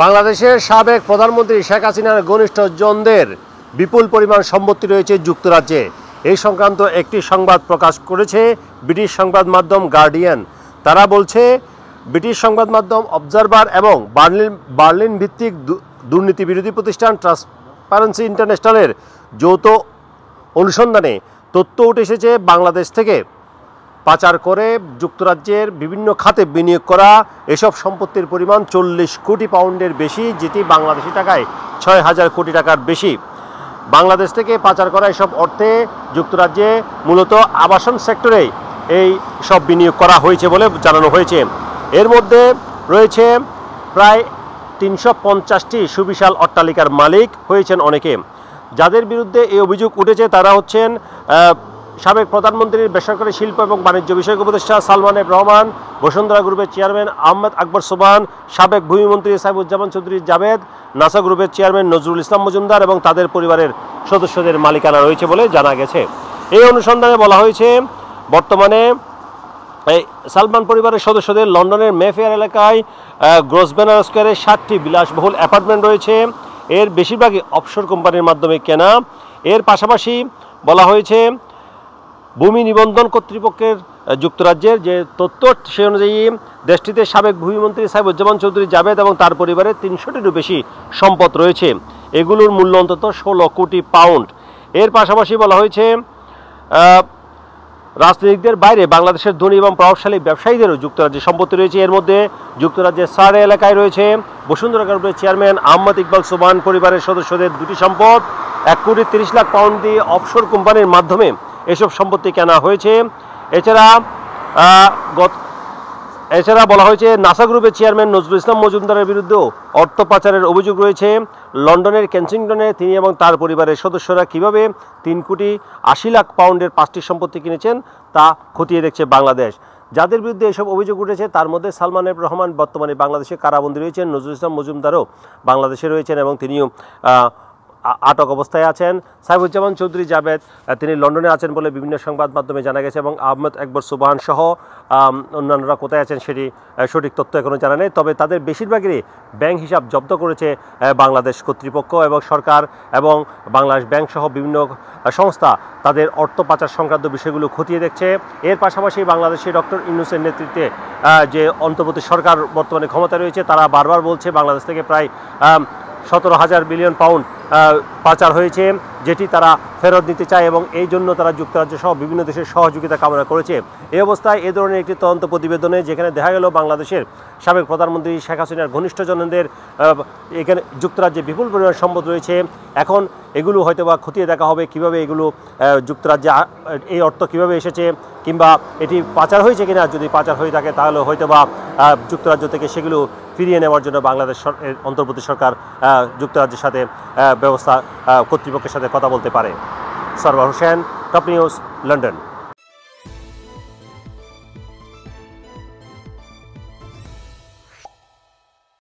বাংলাদেশের সাবেক প্রধানমন্ত্রী শেখ হাসিনার ঘনিষ্ঠজনদের বিপুল পরিমাণ সম্পত্তি রয়েছে যুক্তরাজ্যে। এই সংক্রান্ত একটি সংবাদ প্রকাশ করেছে ব্রিটিশ সংবাদ মাধ্যম গার্ডিয়ান। তারা বলছে, ব্রিটিশ সংবাদ মাধ্যম অবজারভার এবং বার্লিন ভিত্তিক দুর্নীতি বিরোধী প্রতিষ্ঠান ট্রান্সপারেন্সি ইন্টারন্যাশনালের যৌথ অনুসন্ধানে তথ্য উঠে এসেছে, বাংলাদেশ থেকে পাচার করে যুক্তরাজ্যের বিভিন্ন খাতে বিনিয়োগ করা এসব সম্পত্তির পরিমাণ 40 কোটি পাউন্ডের বেশি, যেটি বাংলাদেশি টাকায় 6,000 কোটি টাকার বেশি। বাংলাদেশ থেকে পাচার করা এসব অর্থে যুক্তরাজ্যে মূলত আবাসন সেক্টরে এই সব বিনিয়োগ করা হয়েছে বলে জানানো হয়েছে। এর মধ্যে রয়েছে প্রায় 350টি সুবিশাল অট্টালিকার মালিক হয়েছেন অনেকে। যাদের বিরুদ্ধে এই অভিযোগ উঠেছে তারা হচ্ছেন সাবেক প্রধানমন্ত্রীর বেসরকারি শিল্প এবং বাণিজ্য বিষয়ক উপদেষ্টা সালমান এফ রহমান, বসুন্ধরা গ্রুপের চেয়ারম্যান আহমেদ আকবর সোবহান, সাবেক ভূমিমন্ত্রী সাইফুজ্জামান চৌধুরী জাভেদ, নাসা গ্রুপের চেয়ারম্যান নজরুল ইসলাম মজুমদার এবং তাদের পরিবারের সদস্যদের মালিকানা রয়েছে বলে জানা গেছে। এই অনুসন্ধানে বলা হয়েছে, বর্তমানে এই সালমান পরিবারের সদস্যদের লন্ডনের মেফেয়ার এলাকায় গ্রসভেনার স্কোয়ারে 60টি বিলাসবহুল অ্যাপার্টমেন্ট রয়েছে। এর বেশিরভাগই অফশোর কোম্পানির মাধ্যমে কেনা। এর পাশাপাশি বলা হয়েছে, ভূমি নিবন্ধন কর্তৃপক্ষের যুক্তরাজ্যের যে তথ্য, সে অনুযায়ী দেশটিতে সাবেক ভূমিমন্ত্রী সাইফুজ্জামান চৌধুরী জাভেদ এবং তার পরিবারের 300টিরও বেশি সম্পদ রয়েছে। এগুলোর মূল্য অন্তত 16 কোটি পাউন্ড। এর পাশাপাশি বলা হয়েছে, রাজনীতিকদের বাইরে বাংলাদেশের ধনী এবং প্রভাবশালী ব্যবসায়ীদেরও যুক্তরাজ্যে সম্পত্তি রয়েছে। এর মধ্যে যুক্তরাজ্যের সারে এলাকায় রয়েছে বসুন্ধরা গ্রুপের চেয়ারম্যান আহমদ ইকবাল সোবহান পরিবারের সদস্যদের দুটি সম্পদ। 1 কোটি 30 লাখ পাউন্ড দিয়ে অফশোর কোম্পানির মাধ্যমে এসব সম্পত্তি কেনা হয়েছে। এছাড়া বলা হয়েছে, নাসা গ্রুপের চেয়ারম্যান নজরুল ইসলাম মজুমদারের বিরুদ্ধেও অর্থ পাচারের অভিযোগ রয়েছে। লন্ডনের কেনসিংটনে তিনি এবং তার পরিবারের সদস্যরা কিভাবে 3 কোটি 80 লাখ পাউন্ডের 5টি সম্পত্তি কিনেছেন তা খতিয়ে দেখছে বাংলাদেশ। যাদের বিরুদ্ধে এসব অভিযোগ উঠেছে তার মধ্যে সালমান এফ রহমান বর্তমানে বাংলাদেশে কারাবন্দী রয়েছেন, নজরুল ইসলাম মজুমদারও বাংলাদেশে রয়েছেন এবং তিনিও আটক অবস্থায় আছেন। সাইফুজ্জামান চৌধুরী জাভেদ তিনি লন্ডনে আছেন বলে বিভিন্ন সংবাদ মাধ্যমে জানা গেছে এবং আহমেদ আকবর সোবহান সহ অন্যান্যরা কোথায় আছেন সেটি সঠিক তথ্য এখনও জানা নেই। তবে তাদের বেশিরভাগেরই ব্যাংক হিসাব জব্দ করেছে বাংলাদেশ কর্তৃপক্ষ এবং সরকার, এবং বাংলাদেশ ব্যাংক সহ বিভিন্ন সংস্থা তাদের অর্থ পাচার সংক্রান্ত বিষয়গুলো খতিয়ে দেখছে। এর পাশাপাশি বাংলাদেশে ডক্টর ইউনূসের নেতৃত্বে যে অন্তর্বর্তী সরকার বর্তমানে ক্ষমতা রয়েছে, তারা বারবার বলছে বাংলাদেশ থেকে প্রায় 17,000 বিলিয়ন পাউন্ড পাচার হয়েছে, যেটি তারা ফেরত নিতে চায় এবং এই জন্য তারা যুক্তরাজ্য সহ বিভিন্ন দেশের সহযোগিতা কামনা করেছে। এই অবস্থায় এ ধরনের একটি তদন্ত প্রতিবেদনে যেখানে দেখা গেল বাংলাদেশের সাবেক প্রধানমন্ত্রী শেখ হাসিনার ঘনিষ্ঠজনদের এখানে যুক্তরাজ্যে বিপুল পরিমাণ সম্পদ রয়েছে, এখন এগুলো হয়তো বা খতিয়ে দেখা হবে কীভাবে এগুলো যুক্তরাজ্যে এই অর্থ কীভাবে এসেছে, কিংবা এটি পাচার হয়েছে কিনা। যদি পাচার হয়ে থাকে তাহলে হয়তো বা যুক্তরাজ্য থেকে সেগুলো ফিরিয়ে নেওয়ার জন্য বাংলাদেশ অন্তর্বর্তী সরকার যুক্তরাজ্যের সাথে ব্যবস্থা কর্তৃপক্ষের সাথে কথা বলতে পারে। Sarwar Hossain, top news, London.